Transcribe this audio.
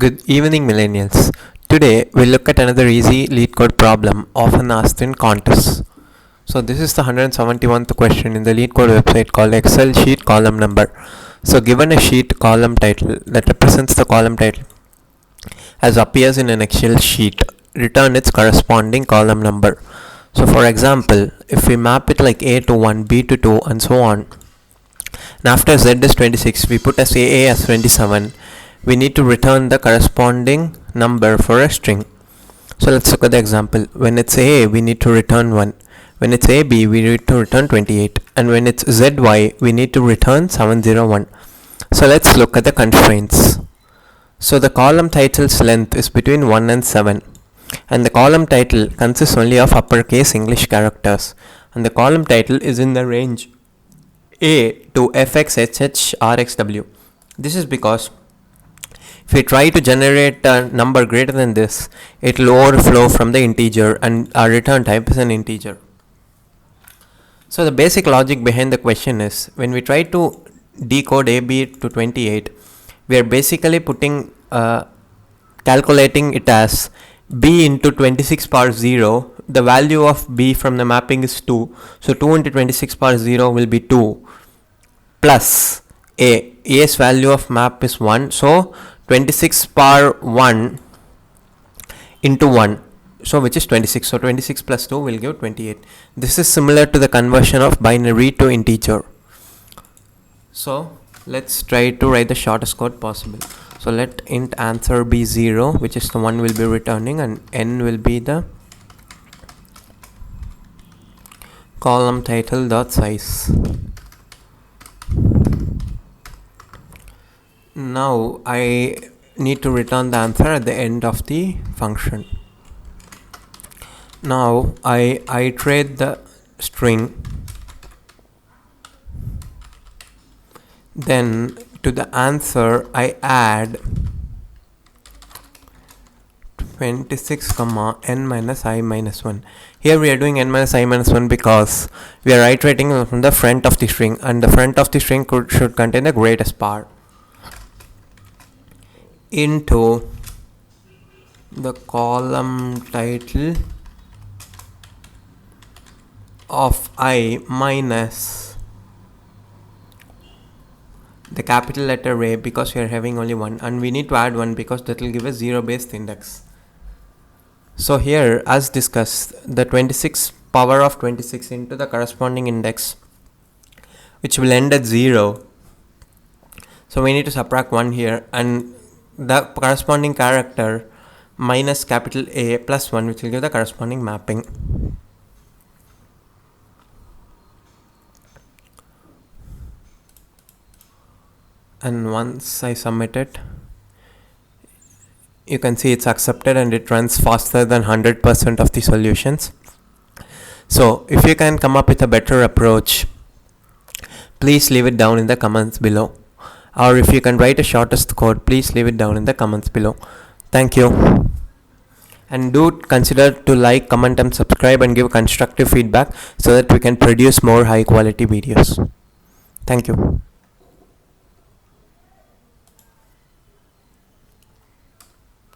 Good evening, millennials. Today we'll look at another easy lead code problem often asked in contests. So this is the 171th question in the lead code website called Excel sheet column number. So given a sheet column title that represents the column title as appears in an Excel sheet, return its corresponding column number. So for example, if we map it like A to 1, B to 2 and so on, and after Z is 26, we put as AA as 27, we need to return the corresponding number for a string. So let's look at the example. When it's A, we need to return 1. When it's AB, we need to return 28. And when it's ZY, we need to return 701. So let's look at the constraints. So the column title's length is between 1 and 7. And the column title consists only of uppercase English characters. And the column title is in the range A to FXSHRXW. This is because if we try to generate a number greater than this, it will overflow from the integer and our return type is an integer. So the basic logic behind the question is, when we try to decode AB to 28, we are basically calculating it as B into 26 power 0. The value of B from the mapping is 2. So 2 into 26 power 0 will be 2 plus A. A's value of map is 1. So 26 power 1 into 1, so which is 26. So 26 plus 2 will give 28. This is similar to the conversion of binary to integer. So let's try to write the shortest code possible. So let int answer be 0, which is the one we'll be returning, and n will be the column title dot size. Now I need to return the answer at the end of the function. Now I iterate the string, then to the answer I add 26 comma n minus I minus 1. Here we are doing n minus I minus 1 because we are iterating from the front of the string, and the front of the string should contain the greatest part, into the column title of I minus the capital letter A, because we are having only one, and we need to add 1 because that will give a 0 based index. So here, as discussed, the 26 power of 26 into the corresponding index, which will end at 0. So we need to subtract 1 here, and the corresponding character minus capital A plus 1, which will give the corresponding mapping. And once I submit it, you can see it's accepted and it runs faster than 100% of the solutions. So if you can come up with a better approach, please leave it down in the comments below. Or if you can write a shortest code, please leave it down in the comments below. Thank you. And do consider to like, comment and subscribe and give constructive feedback so that we can produce more high quality videos. Thank you.